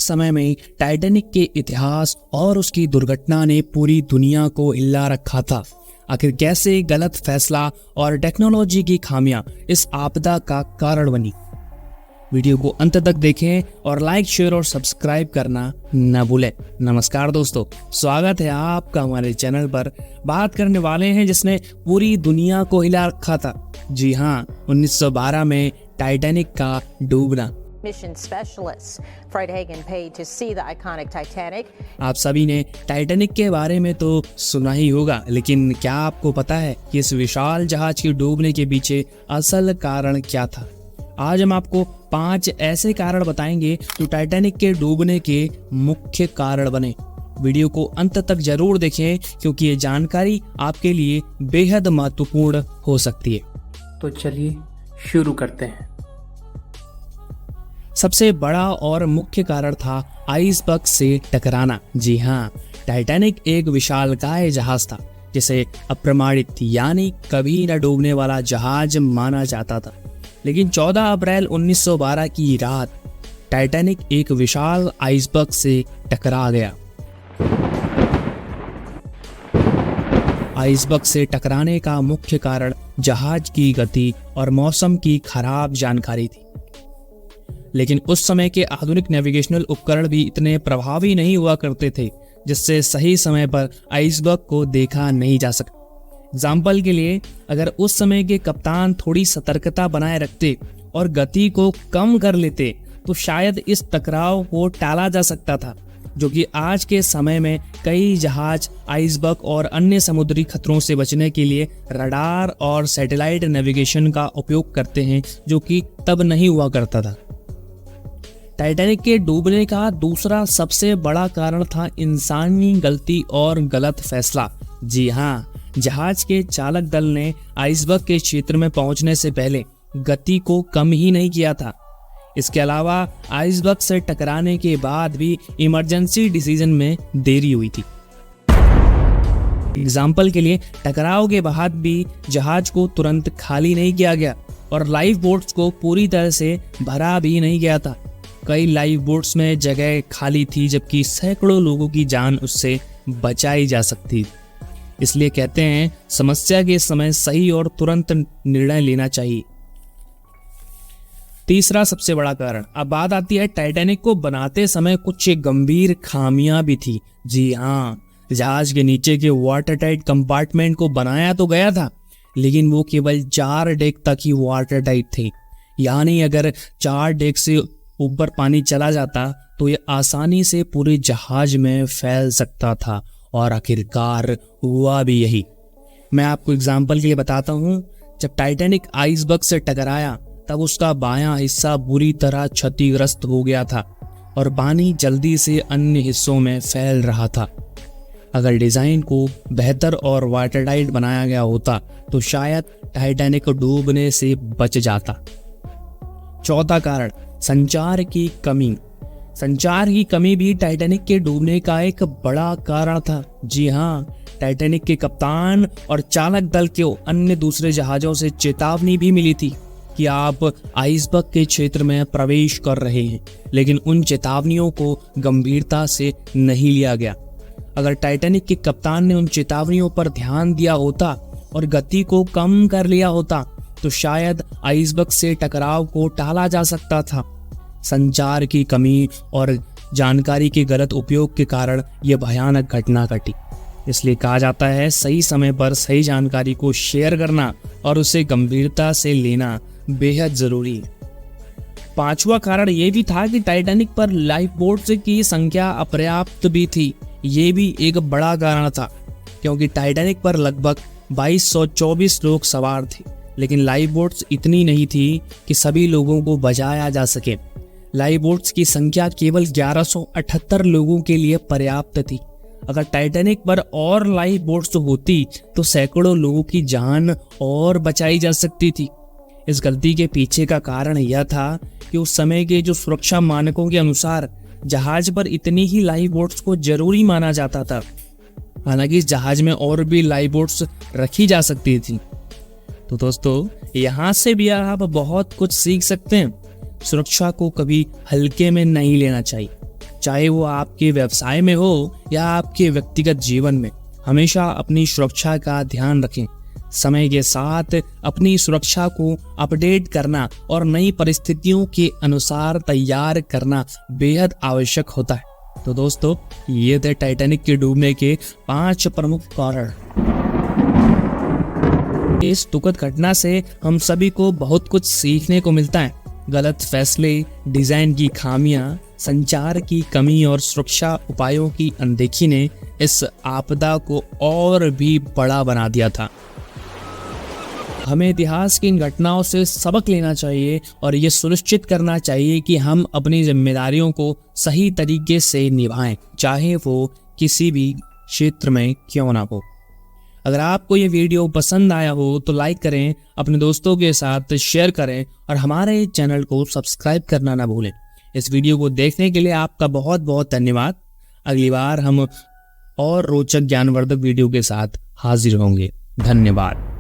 समय में टाइटैनिक के इतिहास और उसकी दुर्घटना ने पूरी दुनिया को हिला रखा था। आखिर कैसे गलत फैसला और टेक्नोलॉजी की खामियां इस आपदा का कारण बनी। वीडियो को अंत तक देखें और लाइक, शेयर और सब्सक्राइब करना न भूलें। नमस्कार दोस्तों, स्वागत है आपका हमारे चैनल पर। बात करने वाले हैं जिसने पूरी दुनिया को हिला रखा था। जी हाँ, 1912 में टाइटैनिक का डूबना। Mission specialists. Fred Hagen paid to see the iconic Titanic. आप सभी ने टाइटैनिक के बारे में तो सुना ही होगा, लेकिन क्या आपको पता है कि इस विशाल जहाज के डूबने के पीछे असल कारण क्या था? आज हम आपको 5 ऐसे कारण बताएंगे जो टाइटैनिक के डूबने के मुख्य कारण बने। वीडियो को अंत तक जरूर देखें क्योंकि ये जानकारी आपके लिए बेहद महत्वपूर्ण हो सकती है। तो चलिए शुरू करते हैं। सबसे बड़ा और मुख्य कारण था आइसबर्ग से टकराना। जी हाँ, टाइटैनिक एक विशालकाय जहाज था जिसे अप्रमाणित यानी कभी न डूबने वाला जहाज माना जाता था। लेकिन 14 अप्रैल 1912 की रात टाइटैनिक एक विशाल आइसबर्ग से टकरा गया। आइसबर्ग से टकराने का मुख्य कारण जहाज की गति और मौसम की खराब जानकारी थी। लेकिन उस समय के आधुनिक नेविगेशनल उपकरण भी इतने प्रभावी नहीं हुआ करते थे जिससे सही समय पर आइसबर्ग को देखा नहीं जा सका। एग्जाम्पल के लिए, अगर उस समय के कप्तान थोड़ी सतर्कता बनाए रखते और गति को कम कर लेते तो शायद इस टकराव को टाला जा सकता था, जो कि आज के समय में कई जहाज आइसबर्ग और अन्य समुद्री खतरों से बचने के लिए रडार और सैटेलाइट नेविगेशन का उपयोग करते हैं, जो कि तब नहीं हुआ करता था। टाइटैनिक के डूबने का दूसरा सबसे बड़ा कारण था इंसानी गलती और गलत फैसला। जी हाँ, जहाज के चालक दल ने आइसबर्ग के क्षेत्र में पहुंचने से पहले गति को कम ही नहीं किया था। इसके अलावा आइसबर्ग से टकराने के बाद भी इमरजेंसी डिसीजन में देरी हुई थी। एग्जाम्पल के लिए, टकराव के बाद भी जहाज को तुरंत खाली नहीं किया गया और लाइफ बोट्स को पूरी तरह से भरा भी नहीं गया था। कई लाइफ बोट्स में जगह खाली थी जबकि सैकड़ों लोगों की जान उससे बचाई जा सकती थी। इसलिए कहते हैं, समस्या के समय सही और तुरंत निर्णय लेना चाहिए। तीसरा सबसे बड़ा कारण, अब बात आती है टाइटैनिक को बनाते समय कुछ गंभीर खामियां भी थी। जी हाँ, जहाज के नीचे के वाटर टाइट कंपार्टमेंट को बनाया तो गया था, लेकिन वो केवल 4 डेक तक ही वाटर टाइट थे। यानी अगर 4 डेक से ऊपर पानी चला जाता तो ये आसानी से पूरे जहाज में फैल सकता था, और आखिरकार हुआ भी यही। मैं आपको एग्जाम्पल के लिए बताता हूँ। जब टाइटैनिक आइसबर्ग से टकराया तब उसका बायां हिस्सा बुरी तरह क्षतिग्रस्त हो गया था और पानी जल्दी से अन्य हिस्सों में फैल रहा था। अगर डिजाइन को बेहतर और वाटरटाइट बनाया गया होता तो शायद टाइटैनिक डूबने से बच जाता। चौथा कारण, संचार की कमी। संचार की कमी भी टाइटैनिक के डूबने का एक बड़ा कारण था। जी हाँ, टाइटैनिक के कप्तान और चालक दल को अन्य दूसरे जहाजों से चेतावनी भी मिली थी कि आप आइसबर्ग के क्षेत्र में प्रवेश कर रहे हैं, लेकिन उन चेतावनियों को गंभीरता से नहीं लिया गया। अगर टाइटैनिक के कप्तान ने उन चेतावनियों पर ध्यान दिया होता और गति को कम कर लिया होता तो शायद आइसबर्ग से टकराव को टाला जा सकता था। संचार की कमी और जानकारी के गलत उपयोग के कारण यह भयानक घटना घटी। इसलिए कहा जाता है, सही समय पर सही जानकारी को शेयर करना और उसे गंभीरता से लेना बेहद जरूरी है। पांचवा कारण यह भी था कि टाइटैनिक पर लाइफ बोट्स की संख्या अपर्याप्त भी थी। ये भी एक बड़ा कारण था क्योंकि टाइटैनिक पर लगभग 2224 लोग सवार थे, लेकिन लाइफ बोट्स इतनी नहीं थी कि सभी लोगों को बचाया जा सके। लाइफ बोट्स की संख्या केवल 1178 लोगों के लिए पर्याप्त थी। अगर टाइटैनिक पर और लाइफ बोट्स होती तो सैकड़ों लोगों की जान और बचाई जा सकती थी। इस गलती के पीछे का कारण यह था कि उस समय के जो सुरक्षा मानकों के अनुसार जहाज पर इतनी ही लाइफ बोट्स को जरूरी माना जाता था। हालांकि इस जहाज में और भी लाइफ बोट्स रखी जा सकती थी। तो दोस्तों, यहाँ से भी आप बहुत कुछ सीख सकते हैं। सुरक्षा को कभी हल्के में नहीं लेना चाहिए। चाहे वो आपके व्यवसाय में हो या आपके व्यक्तिगत जीवन में। हमेशा अपनी सुरक्षा का ध्यान रखें। समय के साथ अपनी सुरक्षा को अपडेट करना और नई परिस्थितियों के अनुसार तैयार करना बेहद आवश्यक होता है। तो दोस्तों, ये थे टाइटैनिक के डूबने के 5 प्रमुख कारण। इस दुखद घटना से हम सभी को बहुत कुछ सीखने को मिलता है। गलत फैसले, डिजाइन की खामियां, संचार की कमी और सुरक्षा उपायों की अनदेखी ने इस आपदा को और भी बड़ा बना दिया था। हमें इतिहास की इन घटनाओं से सबक लेना चाहिए और ये सुनिश्चित करना चाहिए कि हम अपनी जिम्मेदारियों को सही तरीके से निभाएं, चाहे वो किसी भी क्षेत्र में क्यों ना हो। अगर आपको ये वीडियो पसंद आया हो तो लाइक करें, अपने दोस्तों के साथ शेयर करें और हमारे चैनल को सब्सक्राइब करना ना भूलें। इस वीडियो को देखने के लिए आपका बहुत बहुत धन्यवाद। अगली बार हम और रोचक ज्ञानवर्धक वीडियो के साथ हाजिर होंगे। धन्यवाद।